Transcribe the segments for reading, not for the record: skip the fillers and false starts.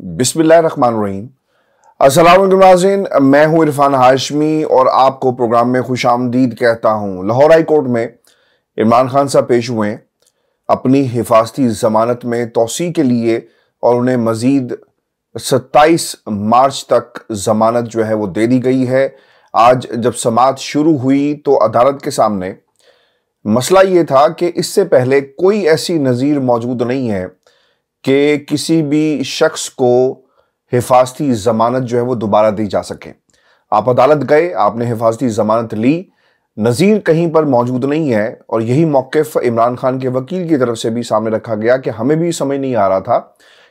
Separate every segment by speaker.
Speaker 1: बिस्मिल्लाहिर्रहमानिर्रहीम। अस्सलाम वालेकुम नाज़रीन, मैं हूं इरफान हाशमी और आपको प्रोग्राम में खुशामदीद कहता हूं। लाहौर हाई कोर्ट में इमरान खान साहब पेश हुए हैं अपनी हिफाजती ज़मानत में तौसी के लिए और उन्हें मज़ीद 27 मार्च तक ज़मानत जो है वो दे दी गई है। आज जब समाअत शुरू हुई तो अदालत के सामने मसला ये था कि इससे पहले कोई ऐसी नज़ीर मौजूद नहीं है कि किसी भी शख्स को हिफाजती ज़मानत जो है वो दोबारा दी जा सके। आप अदालत गए, आपने हिफाजती ज़मानत ली, नज़ीर कहीं पर मौजूद नहीं है और यही मौक़िफ़ इमरान खान के वकील की तरफ से भी सामने रखा गया कि हमें भी समझ नहीं आ रहा था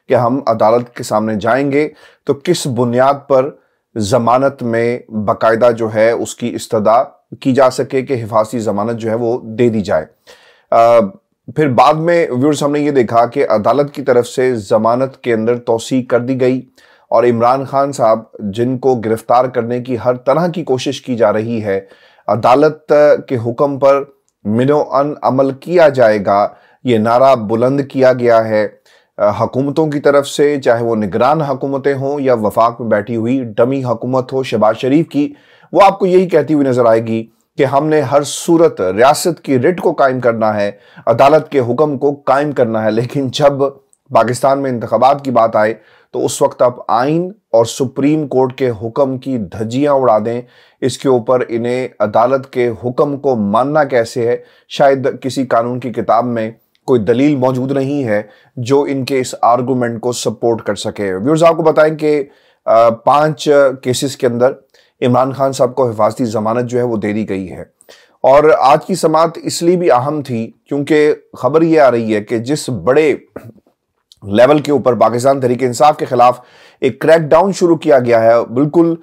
Speaker 1: कि हम अदालत के सामने जाएंगे तो किस बुनियाद पर ज़मानत में बाकायदा जो है उसकी इस्तदा की जा सके कि हिफाजती ज़मानत जो है वो दे दी जाए। फिर बाद में व्यूअर्स हमने ये देखा कि अदालत की तरफ से ज़मानत के अंदर तौसीक कर दी गई और इमरान खान साहब जिनको गिरफ्तार करने की हर तरह की कोशिश की जा रही है, अदालत के हुक्म पर मिनो-अन अमल किया जाएगा, ये नारा बुलंद किया गया है हुकूमतों की तरफ से, चाहे वो निगरान हुकूमतें हों या वफाक में बैठी हुई डमी हुकूमत हो शहबाज शरीफ की। वो आपको यही कहती हुई नजर आएगी कि हमने हर सूरत रियासत की रिट को कायम करना है, अदालत के हुक्म को कायम करना है। लेकिन जब पाकिस्तान में इंतखाबात की बात आए तो उस वक्त आप आइन और सुप्रीम कोर्ट के हुक्म की धज्जियां उड़ा दें, इसके ऊपर इन्हें अदालत के हुक्म को मानना कैसे है। शायद किसी कानून की किताब में कोई दलील मौजूद नहीं है जो इनके इस आर्गूमेंट को सपोर्ट कर सके। व्यूअर्स आपको बताएं कि 5 केसेस के अंदर इमरान खान साहब को हिफाजती ज़मानत जो है वो दे दी गई है और आज की समाअत इसलिए भी अहम थी क्योंकि खबर ये आ रही है कि जिस बड़े लेवल के ऊपर पाकिस्तान तहरीक इंसाफ के खिलाफ एक क्रैकडाउन शुरू किया गया है, बिल्कुल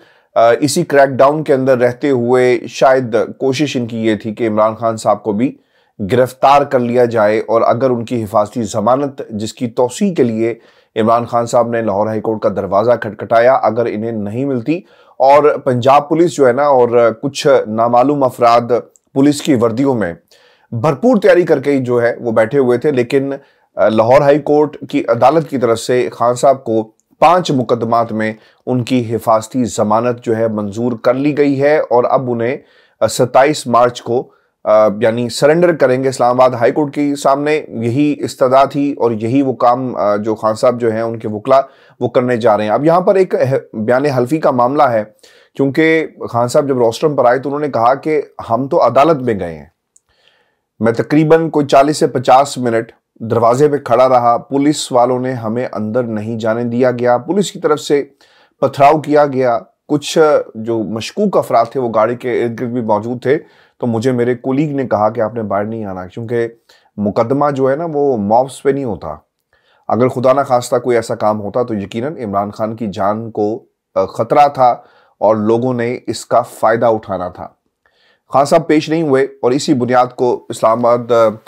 Speaker 1: इसी क्रैकडाउन के अंदर रहते हुए शायद कोशिश इनकी ये थी कि इमरान खान साहब को भी गिरफ्तार कर लिया जाए और अगर उनकी हिफाजती ज़मानत जिसकी तौसीक के लिए इमरान खान साहब ने लाहौर हाई कोर्ट का दरवाज़ा खटखटाया, अगर इन्हें नहीं मिलती और पंजाब पुलिस जो है ना और कुछ नामालूम अफराद पुलिस की वर्दियों में भरपूर तैयारी करके जो है वो बैठे हुए थे, लेकिन लाहौर हाई कोर्ट की अदालत की तरफ से खान साहब को 5 मुकदमात में उनकी हिफाजती ज़मानत जो है मंजूर कर ली गई है और अब उन्हें 27 मार्च को यानी सरेंडर करेंगे इस्लामाबाद हाई कोर्ट के सामने। यही इस्तदा थी और यही वो काम जो खान साहब जो हैं उनके वकला वो करने जा रहे हैं। अब यहाँ पर एक बयान हल्फी का मामला है क्योंकि खान साहब जब रोस्टरम पर आए तो उन्होंने कहा कि हम तो अदालत में गए हैं, मैं तकरीबन कोई 40 से 50 मिनट दरवाजे पे खड़ा रहा, पुलिस वालों ने हमें अंदर नहीं जाने दिया गया, पुलिस की तरफ से पथराव किया गया, कुछ जो मशकूक अफराद थे वो गाड़ी के इर्द गिर्द भी मौजूद थे। तो मुझे मेरे कोलीग ने कहा कि आपने बाहर नहीं आना क्योंकि मुकदमा जो है ना वो मॉब्स पे नहीं होता। अगर खुदा ना खास्ता कोई ऐसा काम होता तो यकीनन इमरान खान की जान को खतरा था और लोगों ने इसका फ़ायदा उठाना था। खान साहब पेश नहीं हुए और इसी बुनियाद को इस्लामाबाद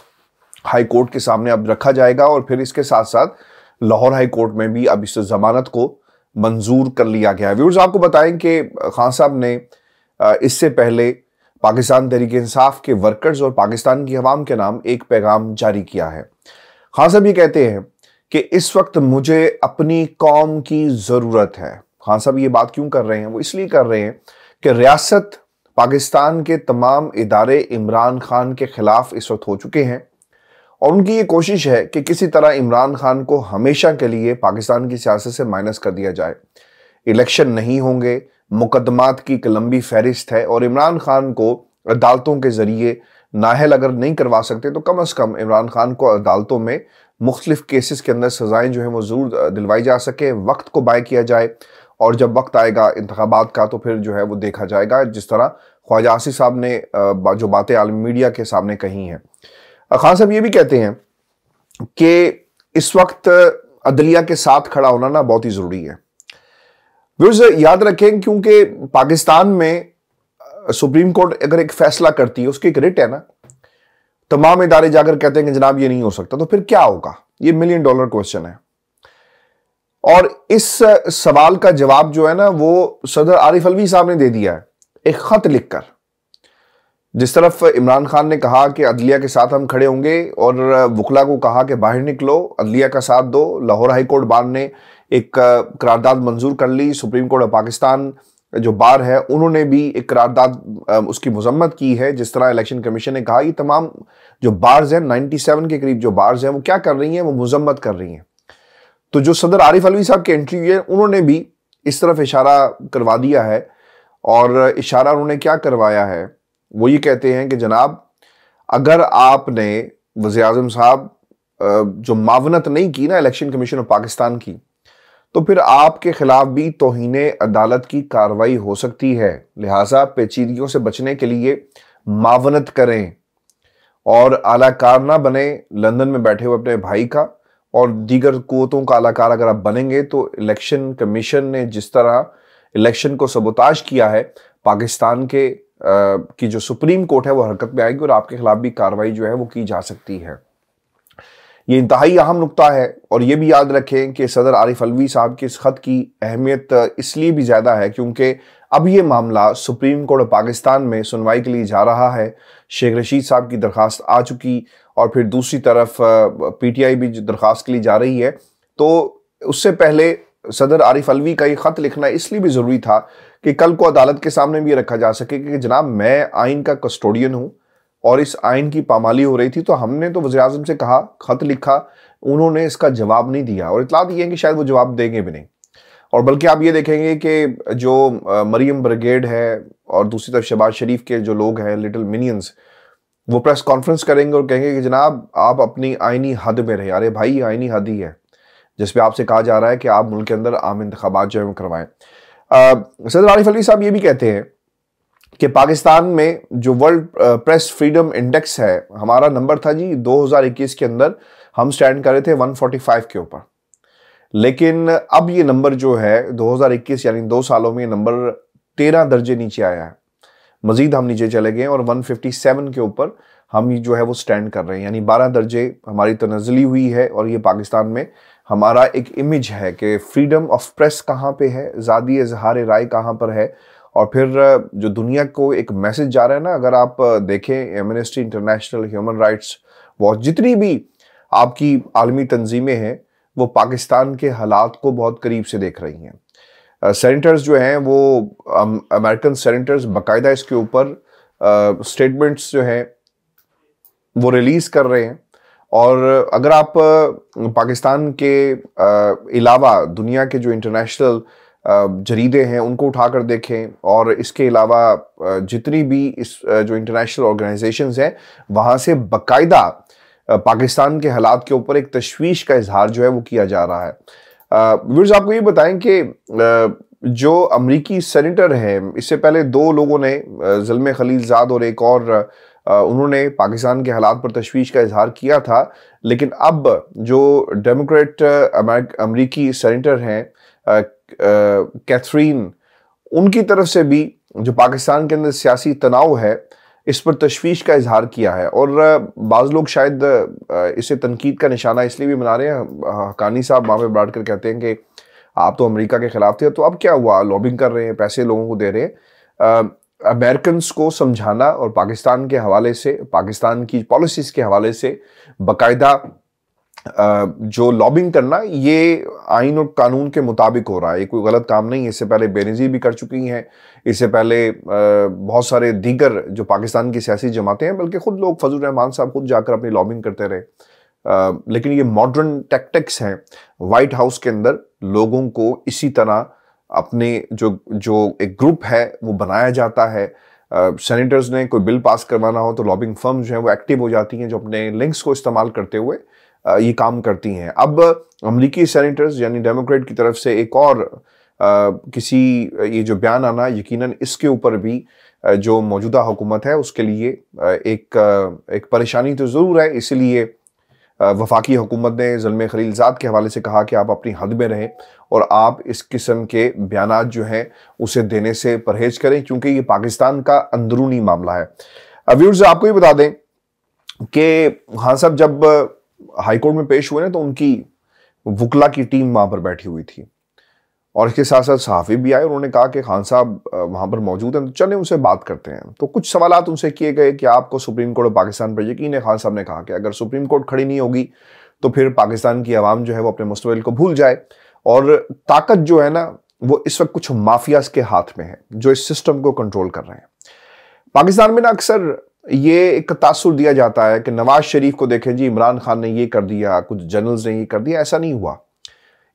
Speaker 1: हाई कोर्ट के सामने अब रखा जाएगा और फिर इसके साथ साथ लाहौर हाई कोर्ट में भी अब इस ज़मानत को मंजूर कर लिया गया है। व्यूअर्स आपको बताएं कि खान साहब ने इससे पहले पाकिस्तान तहरीक इंसाफ के वर्कर्स और पाकिस्तान की अवाम के नाम एक पैगाम जारी किया है। खान साहब ये कहते हैं कि इस वक्त मुझे अपनी कौम की ज़रूरत है। खान साहब ये बात क्यों कर रहे हैं? वो इसलिए कर रहे हैं कि रियासत पाकिस्तान के तमाम इदारे इमरान खान के खिलाफ इस वक्त हो चुके हैं और उनकी ये कोशिश है कि किसी तरह इमरान खान को हमेशा के लिए पाकिस्तान की सियासत से माइनस कर दिया जाए। इलेक्शन नहीं होंगे, मुकदमात की एक लंबी फहरिस्त है और इमरान खान को अदालतों के ज़रिए नाहल अगर नहीं करवा सकते तो कम अज़ कम इमरान खान को अदालतों में मुख्तलिफ केसेस के अंदर सज़ाएँ जो हैं वो ज़रूर दिलवाई जा सके, वक्त को बाय किया जाए और जब वक्त आएगा इंतखाबात का तो फिर जो है वो देखा जाएगा, जिस तरह ख्वाजा आसिफ साहब ने जो बातें आलमी मीडिया के सामने कही हैं। खान साहब ये भी कहते हैं कि इस वक्त अदलिया के साथ खड़ा होना ना बहुत ही ज़रूरी है। व्यूअर्स याद रखें क्योंकि पाकिस्तान में सुप्रीम कोर्ट अगर एक फैसला करती है, उसकी एक रिट है ना, तमाम इदारे जाकर कहते हैं कि जनाब ये नहीं हो सकता, तो फिर क्या होगा? ये $1 मिलियन क्वेश्चन है और इस सवाल का जवाब जो है ना वो सदर आरिफ अलवी साहब ने दे दिया है एक खत लिखकर। जिस तरफ इमरान खान ने कहा कि अदलिया के साथ हम खड़े होंगे और वकला को कहा कि बाहर निकलो, अदलिया का साथ दो, लाहौर हाई कोर्ट बार ने एक करारदाद मंजूर कर ली। सुप्रीम कोर्ट ऑफ पाकिस्तान जो बार है उन्होंने भी एक करारदाद उसकी मजम्मत की है। जिस तरह इलेक्शन कमीशन ने कहा, ये तमाम जो बार्स हैं 97 के करीब जो बार्स हैं वो क्या कर रही हैं, वो मजम्मत कर रही हैं। तो जो सदर आरिफ अलवी साहब के एंट्री है उन्होंने भी इस तरफ इशारा करवा दिया है। और इशारा उन्होंने क्या करवाया है, वो ये कहते हैं कि जनाब अगर आपने वज़ीर आज़म साहब जो मावनत नहीं की ना इलेक्शन कमीशन ऑफ पाकिस्तान की, तो फिर आपके खिलाफ भी तौहीने अदालत की कार्रवाई हो सकती है। लिहाजा पेचीदगियों से बचने के लिए मावनत करें और आलाकार ना बने लंदन में बैठे हुए अपने भाई का, और दीगर कुव्वतों का आलाकार अगर आप बनेंगे तो इलेक्शन कमीशन ने जिस तरह इलेक्शन को सबोताज किया है, पाकिस्तान के की जो सुप्रीम कोर्ट है वो हरकत में आएगी और आपके खिलाफ भी कार्रवाई जो है वो की जा सकती है। ये इंतहाई अहम नुक्ता है। और ये भी याद रखें कि सदर आरिफ अलवी साहब के इस खत की अहमियत इसलिए भी ज़्यादा है क्योंकि अब ये मामला सुप्रीम कोर्ट ऑफ पाकिस्तान में सुनवाई के लिए जा रहा है। शेख रशीद साहब की दरख्वास्त आ चुकी और फिर दूसरी तरफ पीटीआई भी दरख्वास्त के लिए जा रही है। तो उससे पहले सदर आरिफ अलवी का ये खत लिखना इसलिए भी ज़रूरी था कि कल को अदालत के सामने भी रखा जा सके कि जनाब मैं आइन का कस्टोडियन हूँ और इस आइन की पामाली हो रही थी। तो हमने तो वज़ीर आज़म से कहा, खत लिखा, उन्होंने इसका जवाब नहीं दिया और इतला दी है कि शायद वो जवाब देंगे भी नहीं। और बल्कि आप ये देखेंगे कि जो मरियम ब्रिगेड है और दूसरी तरफ शहबाज शरीफ के जो लोग हैं लिटिल मिनियंस, वो प्रेस कॉन्फ्रेंस करेंगे और कहेंगे कि जनाब आप अपनी आइनी हद में रहे। अरे भाई, आइनी हद ही है जिसपे आपसे कहा जा रहा है कि आप मुल्क के अंदर आम इंतखाबात जो है वो करवाएं। सदर आरिफ अलवी साहब ये भी कहते हैं कि पाकिस्तान में जो वर्ल्ड प्रेस फ्रीडम इंडेक्स है, हमारा नंबर था जी 2021 के अंदर हम स्टैंड कर रहे थे 145 के ऊपर, लेकिन अब ये नंबर जो है 2021 यानी 2 सालों में नंबर 13 दर्जे नीचे आया है। मजीद हम नीचे चले गए और 157 के ऊपर हम जो है वो स्टैंड कर रहे हैं, यानी 12 दर्जे हमारी तनज़्ज़ुली हुई है। और ये पाकिस्तान में हमारा एक इमेज है कि फ्रीडम ऑफ प्रेस कहाँ पे है, आज़ादी इज़हार राय कहाँ पर है। और फिर जो दुनिया को एक मैसेज जा रहा है ना, अगर आप देखें amnesty international, human rights watch, जितनी भी आपकी आलमी तंजीमें हैं वो पाकिस्तान के हालात को बहुत करीब से देख रही हैं। सेनेटर्स जो हैं वो अमेरिकन सेनेटर्स बाकायदा इसके ऊपर स्टेटमेंट्स जो हैं वो रिलीज कर रहे हैं। और अगर आप पाकिस्तान के अलावा दुनिया के जो इंटरनेशनल जरीदे हैं उनको उठाकर देखें, और इसके अलावा जितनी भी इस जो इंटरनेशनल ऑर्गेनाइजेशंस हैं वहाँ से बाकायदा पाकिस्तान के हालात के ऊपर एक तशवीश का इजहार जो है वो किया जा रहा है। व्यूअर्स, आपको ये बताएं कि जो अमरीकी सेनेटर हैं, इससे पहले 2 लोगों ने, ज़ल्मे खलीलज़ाद और एक और, उन्होंने पाकिस्तान के हालात पर तशवीश का इजहार किया था। लेकिन अब जो डेमोक्रेट अमरीकी सेनेटर हैं कैथरीन, उनकी तरफ से भी जो पाकिस्तान के अंदर सियासी तनाव है इस पर तशवीश का इजहार किया है। और बाज़ लोग शायद इसे तनकीद का निशाना इसलिए भी बना रहे हैं। हक्कानी साहब वहाँ पे बैठ कर कहते हैं कि आप तो अमेरिका के खिलाफ थे, तो अब क्या हुआ, लॉबिंग कर रहे हैं, पैसे लोगों को दे रहे हैं। अमेरिकन को समझाना और पाकिस्तान के हवाले से, पाकिस्तान की पॉलिसीज़ के हवाले से बाकायदा जो लॉबिंग करना, ये आइन और कानून के मुताबिक हो रहा है, ये कोई गलत काम नहीं है। इससे पहले बेनज़ीर भी कर चुकी हैं, इससे पहले बहुत सारे दीगर जो पाकिस्तान की सियासी जमातें हैं, बल्कि ख़ुद लोग, फजल रहमान साहब खुद जाकर अपनी लॉबिंग करते रहे। लेकिन ये मॉडर्न टैक्टिक्स हैं वाइट हाउस के अंदर, लोगों को इसी तरह अपने जो एक ग्रुप है वो बनाया जाता है। सेनेटर्स ने कोई बिल पास करवाना हो तो लॉबिंग फर्म्स जो हैं वो एक्टिव हो जाती हैं, जो अपने लिंक्स को इस्तेमाल करते हुए ये काम करती हैं। अब अमरीकी सेनेटर्स यानी डेमोक्रेट की तरफ से एक और किसी ये जो बयान आना, यकीनन इसके ऊपर भी जो मौजूदा हुकूमत है उसके लिए एक परेशानी तो ज़रूर है। इसलिए वफाकी हुकूमत ने ज़ल्मे खलीलज़ाद के हवाले से कहा कि आप अपनी हद में रहें और आप इस किस्म के बयानात जो हैं उसे देने से परहेज करें, क्योंकि ये पाकिस्तान का अंदरूनी मामला है। व्यूअर्स, आपको ये बता दें कि खान साहब जब हाईकोर्ट में पेश हुए ना, तो उनकी वुकला की टीम वहाँ पर बैठी हुई थी और इसके साथ साथ सहाफ़ी भी आए। उन्होंने कहा कि खान साहब वहाँ पर मौजूद हैं, तो चलें उनसे बात करते हैं। तो कुछ सवालात उनसे किए गए कि आपको सुप्रीम कोर्ट ऑफ पाकिस्तान पर यकीन है। खान साहब ने कहा कि अगर सुप्रीम कोर्ट खड़ी नहीं होगी तो फिर पाकिस्तान की आवाम जो है वो अपने मुस्तकबिल को भूल जाए और ताकत जो है ना वो इस वक्त कुछ माफियाज के हाथ में है जो इस सिस्टम को कंट्रोल कर रहे हैं। पाकिस्तान में ना अक्सर ये एक तासुर दिया जाता है कि नवाज शरीफ को देखें जी, इमरान खान ने ये कर दिया, कुछ जनरल्स ने ये कर दिया। ऐसा नहीं हुआ।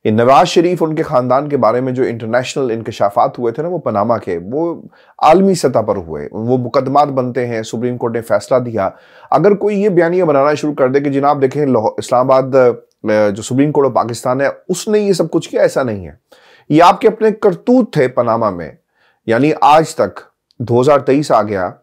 Speaker 1: ये नवाज शरीफ उनके खानदान के बारे में जो इंटरनेशनल इंकशाफात हुए थे ना वो पनामा के, वो आलमी सतह पर हुए, वो मुकदमात बनते हैं, सुप्रीम कोर्ट ने फैसला दिया। अगर कोई ये बयानियां बनाना शुरू कर दे कि जनाब देखें इस्लामाबाद जो सुप्रीम कोर्ट ऑफ पाकिस्तान है उसने ये सब कुछ किया, ऐसा नहीं है। ये आपके अपने करतूत थे पनामा में। यानी आज तक 2023 आ गया,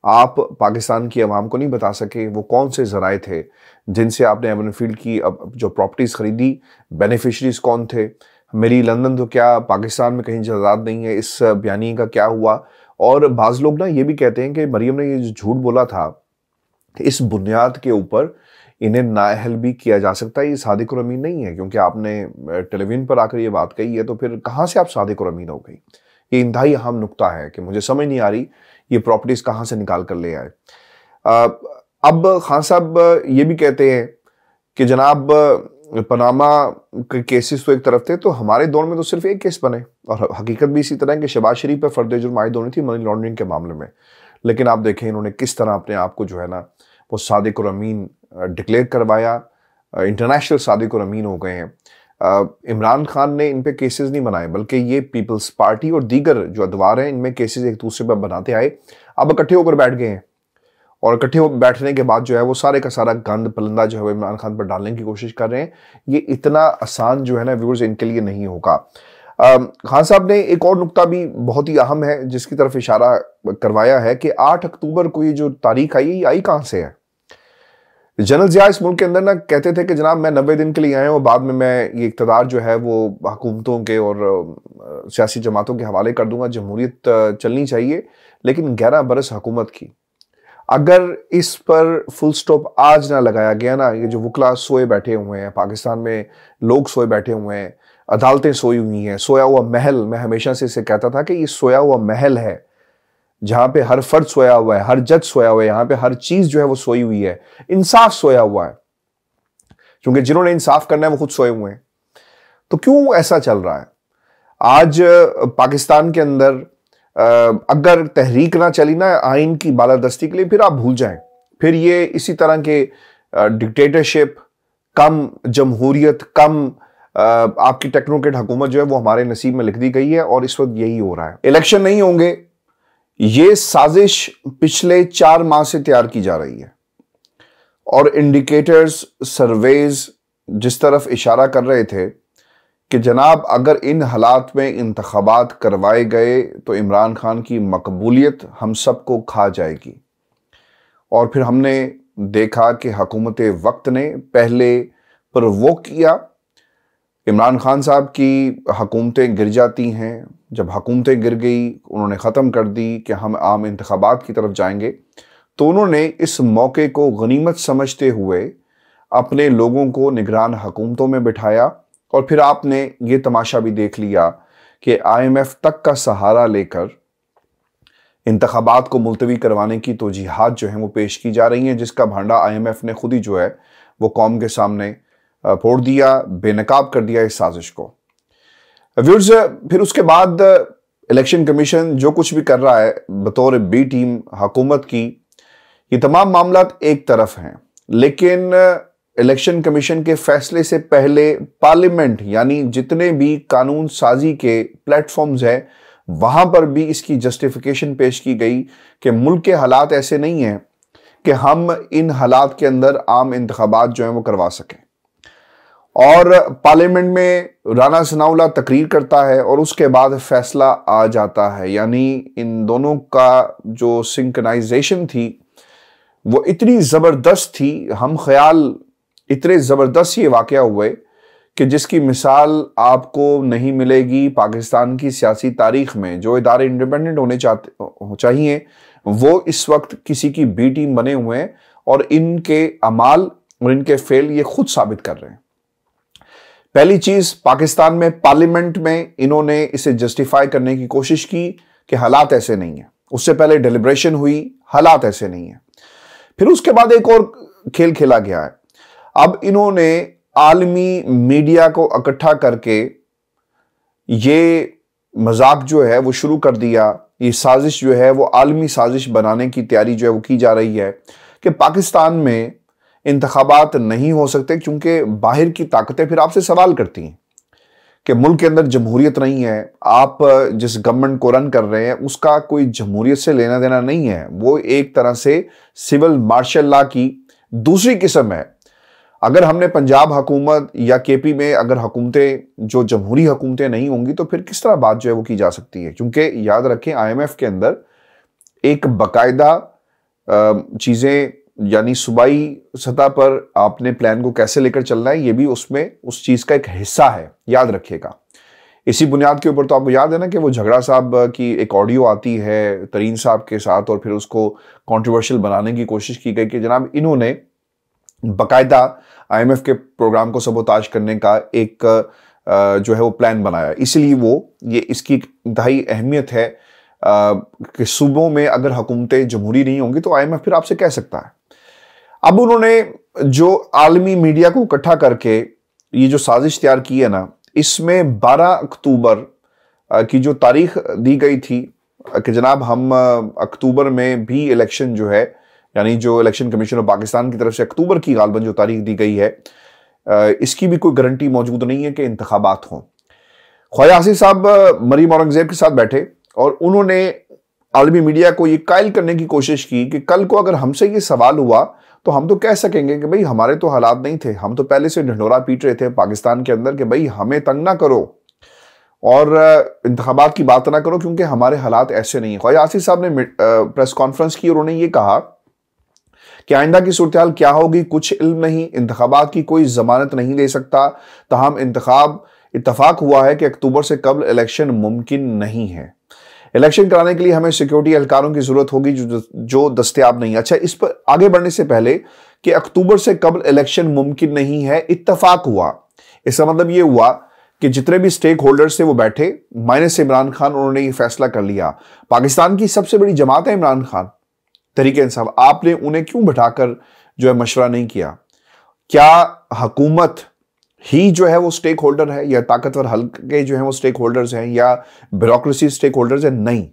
Speaker 1: आप पाकिस्तान की आवाम को नहीं बता सके वो कौन से जराए थे जिनसे आपने एवन फील्ड की जो प्रॉपर्टीज खरीदी, बेनिफिशरीज कौन थे। मेरी लंदन तो क्या पाकिस्तान में कहीं जायदाद नहीं है, इस बयानी का क्या हुआ। और बाज लोग ना ये भी कहते हैं कि मरियम ने ये जो झूठ बोला था इस बुनियाद के ऊपर इन्हें नाअहल भी किया जा सकता है, ये सादिक और अमीन नहीं है। क्योंकि आपने टेलीविजन पर आकर ये बात कही है तो फिर कहाँ से आप सादिक और अमीन हो गई। ये इंतहाई अहम नुक्ता है कि मुझे समझ नहीं आ रही ये प्रॉपर्टीज कहाँ से निकाल कर ले आए। अब खान साहब ये भी कहते हैं कि जनाब पनामा के केसेस तो एक तरफ थे, तो हमारे दौर में तो सिर्फ एक केस बने, और हकीकत भी इसी तरह कि शहबाज शरीफ पर फर्द जुर्म आयद होनी थी मनी लॉन्ड्रिंग के मामले में। लेकिन आप देखें इन्होंने किस तरह अपने आप को जो है ना वो सादिक और अमीन डिक्लेयर करवाया, इंटरनेशनल सादिक और अमीन हो गए हैं। इमरान खान ने इन पे केसेस नहीं बनाए, बल्कि ये पीपल्स पार्टी और दीगर जो अदवार हैं इनमें केसेस एक दूसरे पर बनाते आए। अब इकट्ठे होकर बैठ गए हैं और इकट्ठे होकर बैठने के बाद जो है वो सारे का सारा गंद पलंदा जो है इमरान खान पर डालने की कोशिश कर रहे हैं। ये इतना आसान जो है ना व्यूअर्स इनके लिए नहीं होगा। खान साहब ने एक और नुक्ता भी बहुत ही अहम है जिसकी तरफ इशारा करवाया है कि 8 अक्टूबर को ये जो तारीख आई ये आई कहाँ से है। जनरल जिया इस मुल्क के अंदर ना कहते थे कि जनाब मैं 90 दिन के लिए आया हूँ, बाद में मैं ये इक़्तिदार जो है वो हुकूमतों के और सियासी जमातों के हवाले कर दूंगा, जमहूरियत चलनी चाहिए। लेकिन 11 बरस हुकूमत की, अगर इस पर फुल स्टॉप आज ना लगाया गया ना, ये जो वकला सोए बैठे हुए हैं पाकिस्तान में, लोग सोए बैठे हुए हैं, अदालतें सोई हुई हैं, सोया हुआ महल। मैं हमेशा से इसे कहता था कि ये सोया हुआ महल है जहां पे हर फर्द सोया हुआ है, हर जज सोया हुआ है, यहां पे हर चीज जो है वो सोई हुई है, इंसाफ सोया हुआ है, क्योंकि जिन्होंने इंसाफ करना है वो खुद सोए हुए हैं। तो क्यों ऐसा चल रहा है? आज पाकिस्तान के अंदर अगर तहरीक ना चली ना आइन की बालादस्ती के लिए, फिर आप भूल जाएं, फिर ये इसी तरह के डिक्टेटरशिप, कम जमहूरियत, कम आपकी टेक्नोक्रेट हुकूमत जो है वो हमारे नसीब में लिख दी गई है। और इस वक्त यही हो रहा है। इलेक्शन नहीं होंगे, ये साजिश पिछले 4 माह से तैयार की जा रही है और इंडिकेटर्स, सर्वेज जिस तरफ इशारा कर रहे थे कि जनाब अगर इन हालात में इंतखाबात करवाए गए तो इमरान खान की मकबूलियत हम सबको खा जाएगी। और फिर हमने देखा कि हुकूमत वक्त ने पहले प्रोवोक किया, इमरान खान साहब की हुकूमतें गिर जाती हैं, जब हुकूमतें गिर गई उन्होंने ख़त्म कर दी कि हम आम इंतखाबात की तरफ जाएंगे, तो उन्होंने इस मौके को गनीमत समझते हुए अपने लोगों को निगरान हुकूमतों में बिठाया। और फिर आपने ये तमाशा भी देख लिया कि IMF तक का सहारा लेकर इंतखाबात को मुलतवी करवाने की तौजीहात जो हैं वो पेश की जा रही हैं, जिसका भांडा IMF ने खुद ही जो है वो कौम के सामने फोड़ दिया, बेनकाब कर दिया इस साजिश को। व्यूअर्स, फिर उसके बाद इलेक्शन कमीशन जो कुछ भी कर रहा है बतौर बी टीम हुकूमत की, ये तमाम मामला एक तरफ हैं, लेकिन इलेक्शन कमीशन के फैसले से पहले पार्लियामेंट यानी जितने भी कानून साजी के प्लेटफॉर्म्स हैं वहां पर भी इसकी जस्टिफिकेशन पेश की गई कि मुल्क के हालात ऐसे नहीं हैं कि हम इन हालात के अंदर आम इंतखाबात जो हैं वो करवा सकें। और पार्लियामेंट में राना सनाउल्लाह तकरीर करता है और उसके बाद फैसला आ जाता है। यानी इन दोनों का जो सिंक्रोनाइजेशन थी वो इतनी ज़बरदस्त थी, हम ख्याल इतने ज़बरदस्त ये वाक़या हुए कि जिसकी मिसाल आपको नहीं मिलेगी पाकिस्तान की सियासी तारीख में। जो इदारे इंडिपेंडेंट होने चाहिए वो इस वक्त किसी की बी टीम बने हुए हैं और इनके अमाल और इनके फेल ये खुद साबित कर रहे हैं। पहली चीज, पाकिस्तान में पार्लियामेंट में इन्होंने इसे जस्टिफाई करने की कोशिश की कि हालात ऐसे नहीं है। उससे पहले डेलिब्रेशन हुई, हालात ऐसे नहीं है। फिर उसके बाद एक और खेल खेला गया है। अब इन्होंने आलमी मीडिया को इकट्ठा करके ये मजाक जो है वो शुरू कर दिया, ये साजिश जो है वो आलमी साजिश बनाने की तैयारी जो है वो की जा रही है कि पाकिस्तान में इंतखाबात नहीं हो सकते, क्योंकि बाहर की ताकतें फिर आपसे सवाल करती हैं कि मुल्क के अंदर जमहूरियत नहीं है, आप जिस गवर्नमेंट को रन कर रहे हैं उसका कोई जमहूरियत से लेना देना नहीं है, वो एक तरह से सिविल मार्शल लॉ की दूसरी किस्म है। अगर हमने पंजाब हुकूमत या केपी में अगर हुकूमतें जो जमहूरी हुकूमतें नहीं होंगी तो फिर किस तरह बात जो है वो की जा सकती है, क्योंकि याद रखें IMF के अंदर एक बाकायदा चीज़ें यानी सूबाई सतह पर आपने प्लान को कैसे लेकर चलना है ये भी उसमें उस चीज़ का एक हिस्सा है, याद रखिएगा। इसी बुनियाद के ऊपर तो आपको याद है ना कि वो झगड़ा साहब की एक ऑडियो आती है तरीन साहब के साथ और फिर उसको कंट्रोवर्शियल बनाने की कोशिश की गई कि जनाब इन्होंने बाकायदा IMF के प्रोग्राम को सबोताज करने का एक जो है वो प्लान बनाया, इसलिए वो ये इसकी इंतहाई अहमियत है कि सूबों में अगर हुकूमतें जमहूरी नहीं होंगी तो IMF फिर आपसे कह सकता है। अब उन्होंने जो आलमी मीडिया को इकट्ठा करके ये जो साजिश तैयार की है ना, इसमें 12 अक्टूबर की जो तारीख दी गई थी कि जनाब हम अक्टूबर में भी इलेक्शन जो है, यानी जो इलेक्शन कमीशन ऑफ पाकिस्तान की तरफ से अक्टूबर की गालबन जो तारीख दी गई है, इसकी भी कोई गारंटी मौजूद नहीं है कि इंतखाबात हों। ख्वाजा आसिफ साहब मरीम औरंगजेब के साथ बैठे और उन्होंने आलमी मीडिया को ये कायल करने की कोशिश की कि कल को अगर हमसे ये सवाल हुआ तो हम तो कह सकेंगे कि भाई हमारे तो हालात नहीं थे, हम तो पहले से ढंढोरा पीट रहे थे पाकिस्तान के अंदर कि भाई हमें तंग ना करो और इंतखाबात की बात ना करो क्योंकि हमारे हालात ऐसे नहीं है। ख्वाजा आसिफ साहब ने प्रेस कॉन्फ्रेंस की और उन्होंने ये कहा कि आइंदा की सूरत हाल क्या होगी कुछ इल्म नहीं, इंतखाबात की कोई जमानत नहीं दे सकता, तमाम इत्तफाक हुआ है कि अक्टूबर से कबल इलेक्शन मुमकिन नहीं है। इलेक्शन कराने के लिए हमें सिक्योरिटी एहलकारों की जरूरत होगी जो दस्तयाब नहीं है। अच्छा, इस पर आगे बढ़ने से पहले कि अक्टूबर से कबल इलेक्शन मुमकिन नहीं है, इत्तफाक हुआ, इसका मतलब ये हुआ कि जितने भी स्टेक होल्डर्स थे वो बैठे, माइनस इमरान खान, उन्होंने ये फैसला कर लिया। पाकिस्तान की सबसे बड़ी जमात है इमरान खान, तरीके इंसाफ, आपने उन्हें क्यों बैठाकर जो है मशवरा नहीं किया? क्या हुकूमत ही जो है वो स्टेक होल्डर है या ताकतवर हल्के जो है वो स्टेक होल्डर्स हैं या ब्यूरोक्रेसी स्टेक होल्डर्स है? नहीं,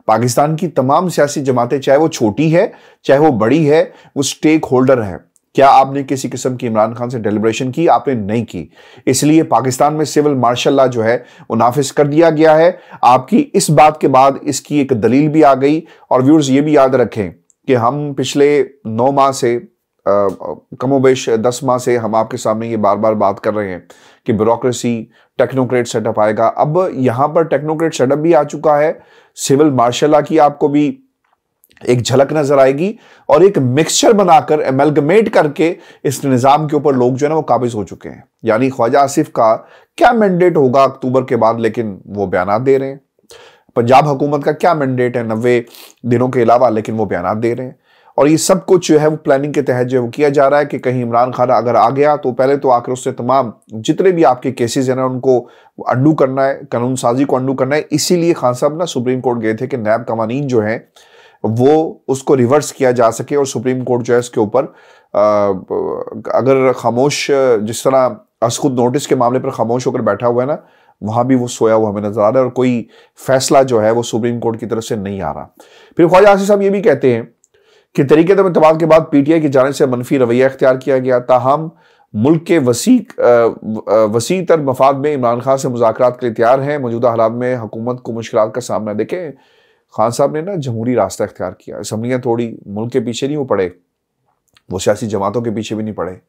Speaker 1: पाकिस्तान की तमाम सियासी जमातें, चाहे वो छोटी है चाहे वो बड़ी है, वो स्टेक होल्डर है। क्या आपने किसी किस्म की इमरान खान से डेलिब्रेशन की? आपने नहीं की, इसलिए पाकिस्तान में सिविल मार्शल लॉ जो है वो नाफिज कर दिया गया है। आपकी इस बात के बाद इसकी एक दलील भी आ गई। और व्यूअर्स ये भी याद रखें कि हम पिछले 9 माह से कमोबेश 10 माह से हम आपके सामने ये बार बार बात कर रहे हैं कि ब्यूरोक्रेसी टेक्नोक्रेट सेटअप आएगा। अब यहां पर टेक्नोक्रेट सेटअप भी आ चुका है, सिविल मार्शल लॉ की आपको भी एक झलक नजर आएगी और एक मिक्सचर बनाकर एमलगमेट करके इस निजाम के ऊपर लोग जो है ना वो काबिज हो चुके हैं। यानी ख्वाजा आसिफ का क्या मैंडेट होगा अक्टूबर के बाद, लेकिन वो बयानात दे रहे हैं। पंजाब हुकूमत का क्या मैंडेट है 90 दिनों के अलावा, लेकिन वो बयानात दे रहे हैं। और ये सब कुछ जो है वो प्लानिंग के तहत जो है वो किया जा रहा है कि कहीं इमरान खान अगर आ गया तो पहले तो आकर उससे तमाम जितने भी आपके केसेस हैं ना उनको अंडू करना है, कानून साजी को अंडू करना है। इसीलिए खान साहब ना सुप्रीम कोर्ट गए थे कि नैब कवानीन जो हैं वो उसको रिवर्स किया जा सके और सुप्रीम कोर्ट जो है इसके ऊपर अगर खामोश, जिस तरह असखुद नोटिस के मामले पर खामोश होकर बैठा हुआ है ना, वहां भी वो सोया हुआ हमें नजर आ रहा है और कोई फैसला जो है वो सुप्रीम कोर्ट की तरफ से नहीं आ रहा। फिर ख्वाजा आसिफ साहब ये भी कहते हैं कि तरीके तबादले के बाद PTI की जानिब से मनफी रवैया इख्तियार किया गया, ताहम मुल्क के वसी तर मफाद में इमरान खान से मुज़ाकरात के लिए तैयार हैं। मौजूदा हालात में हुकूमत को मुश्किलात का सामना। देखें, खान साहब ने ना जमहूरी रास्ता इख्तियार किया, असम्बलियाँ तोड़ी, मुल्क के पीछे नहीं वो पड़े, वो सियासी जमातों के पीछे भी नहीं पड़े।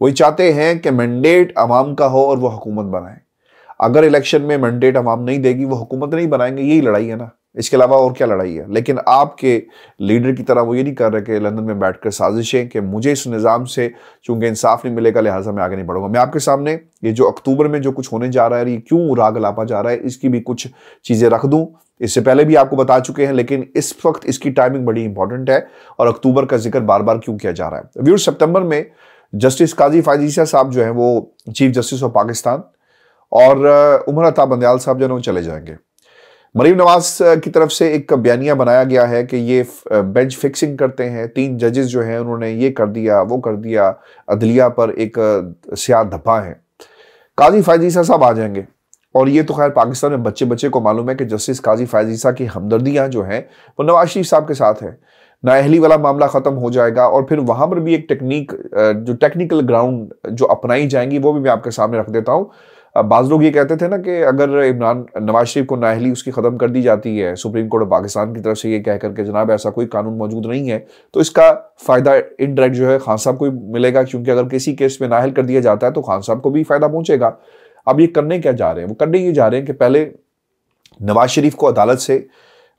Speaker 1: वही चाहते हैं कि मैंडेट अवाम का हो और वो हुकूमत बनाए। अगर इलेक्शन में मैंडेट अवाम नहीं देगी वो हुकूमत नहीं बनाएंगे, यही लड़ाई है ना, इसके अलावा और क्या लड़ाई है। लेकिन आपके लीडर की तरह वो ये नहीं कर रहे कि लंदन में बैठकर साजिशें कि मुझे इस निज़ाम से चूंकि इंसाफ नहीं मिलेगा लिहाजा मैं आगे नहीं बढ़ूंगा। मैं आपके सामने ये जो अक्टूबर में जो कुछ होने जा रहा है, ये क्यों राग लापा जा रहा है, इसकी भी कुछ चीज़ें रख दूं। इससे पहले भी आपको बता चुके हैं, लेकिन इस वक्त इसकी टाइमिंग बड़ी इंपॉर्टेंट है और अक्टूबर का जिक्र बार बार क्यों किया जा रहा है। व्यूअर्स, सितंबर में जस्टिस काजी फायद ईसा साहब जो है वो चीफ जस्टिस ऑफ पाकिस्तान और उमर अता बंदयाल साहब जो है वो चले जाएंगे। मरीम नवाज की तरफ से एक बयानिया बनाया गया है कि ये बेंच फिक्सिंग करते हैं, 3 जजेस जो हैं उन्होंने ये कर दिया वो कर दिया, अदलिया पर एक सियाह धब्बा है। काजी फायद ईसा साहब आ जाएंगे और ये तो खैर पाकिस्तान में बच्चे बच्चे को मालूम है कि जस्टिस काजी फैज ईसा की हमदर्दियां जो हैं वो नवाज शरीफ साहब के साथ है। नाअहली वाला मामला खत्म हो जाएगा और फिर वहां पर भी एक जो टेक्निकल ग्राउंड जो अपनाई जाएंगी वो भी मैं आपके सामने रख देता हूँ। बाज लोग ये कहते थे ना कि अगर नवाज शरीफ को नाअहली उसकी खत्म कर दी जाती है सुप्रीम कोर्ट ऑफ पाकिस्तान की तरफ से ये कहकर के जनाब ऐसा कोई कानून मौजूद नहीं है, तो इसका फायदा इनडायरेक्ट जो है खान साहब को मिलेगा, क्योंकि अगर किसी केस में नाअहल कर दिया जाता है तो खान साहब को भी फायदा पहुंचेगा। अब ये करने क्या जा रहे हैं? वो करने ये जा रहे हैं कि पहले नवाज शरीफ को अदालत से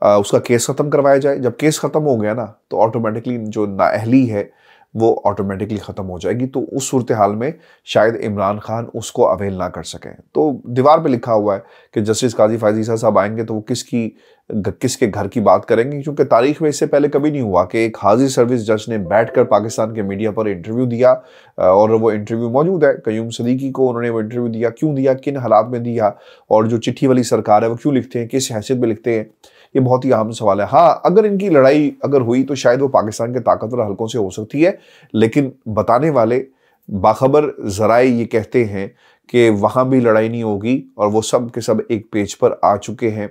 Speaker 1: उसका केस खत्म करवाया जाए। जब केस खत्म हो गया ना तो ऑटोमेटिकली जो नाअहली है वो ऑटोमेटिकली खत्म हो जाएगी। तो उस सूरत हाल में शायद इमरान खान उसको अवेल ना कर सकें। तो दीवार पे लिखा हुआ है कि जस्टिस काजी फैज ईसा साहब आएंगे तो वो किसके घर की बात करेंगे, क्योंकि तारीख में इससे पहले कभी नहीं हुआ कि एक हाजिर सर्विस जज ने बैठकर पाकिस्तान के मीडिया पर इंटरव्यू दिया। और वो इंटरव्यू मौजूद है, कयूम सदीकी को उन्होंने वो इंटरव्यू दिया, क्यों दिया, किन हालात में दिया, और जो चिट्ठी वाली सरकार है वो क्यों लिखते हैं, किस हैसियत में लिखते हैं, ये बहुत ही अहम सवाल है। हाँ, अगर इनकी लड़ाई अगर हुई तो शायद वो पाकिस्तान के ताकतवर हलकों से हो सकती है, लेकिन बताने वाले बाखबर जराए ये कहते हैं कि वहां भी लड़ाई नहीं होगी और वो सब के सब एक पेज पर आ चुके हैं।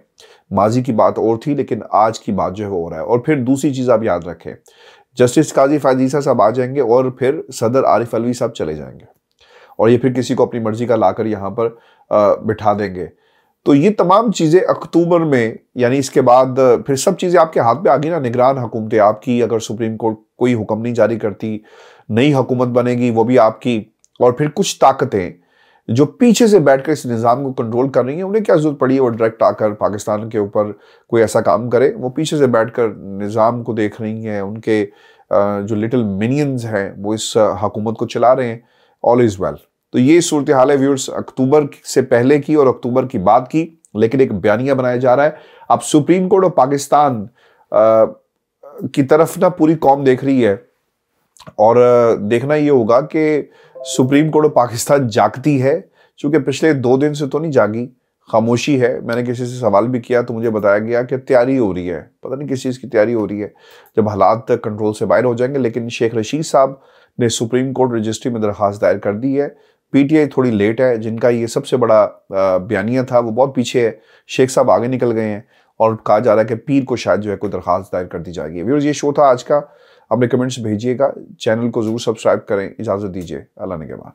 Speaker 1: माजी की बात और थी, लेकिन आज की बात जो है हो रहा है। और फिर दूसरी चीज आप याद रखें, जस्टिस काजी फैज ईसा साहब आ जाएंगे और फिर सदर आरिफ अलवी साहब चले जाएंगे और ये फिर किसी को अपनी मर्जी का लाकर यहाँ पर बिठा देंगे। तो ये तमाम चीजें अक्टूबर में, यानी इसके बाद फिर सब चीजें आपके हाथ में आ गई ना। निगरान हुकूमतें आपकी, अगर सुप्रीम कोर्ट कोई हुक्म नहीं जारी करती, नई हुकूमत बनेगी वो भी आपकी। और फिर कुछ ताकतें जो पीछे से बैठकर इस निज़ाम को कंट्रोल कर रही हैं, उन्हें क्या जरूरत पड़ी है वो डायरेक्ट आकर पाकिस्तान के ऊपर कोई ऐसा काम करे। वो पीछे से बैठकर निज़ाम को देख रही हैं, उनके जो लिटिल मिनियंस हैं वो इस हुकूमत को चला रहे हैं। All is well. तो ये सूरत हाल है व्यूअर्स, अक्टूबर से पहले की और अक्टूबर की बाद की, लेकिन एक बयानिया बनाया जा रहा है। अब सुप्रीम कोर्ट ऑफ पाकिस्तान की तरफ ना पूरी कौम देख रही है और देखना ये होगा कि सुप्रीम कोर्ट ऑफ पाकिस्तान जागती है, क्योंकि पिछले 2 दिन से तो नहीं जागी, खामोशी है। मैंने किसी से सवाल भी किया तो मुझे बताया गया कि तैयारी हो रही है, पता नहीं किस चीज़ की तैयारी हो रही है, जब हालात कंट्रोल से बाहर हो जाएंगे। लेकिन शेख रशीद साहब ने सुप्रीम कोर्ट रजिस्ट्री में दरख्वास्त दायर कर दी है। पीटीआई थोड़ी लेट है, जिनका ये सबसे बड़ा बयानिया था वो बहुत पीछे है। शेख साहब आगे निकल गए हैं और कहा जा रहा है कि पीर को शायद जो है कोई दरख्वास्त दायर कर दी जाएगी। व्यूअर्स, ये शो था आज का। अपने कमेंट्स भेजिएगा, चैनल को जरूर सब्सक्राइब करें। इजाज़त दीजिए, अल्लाह ने के बाद।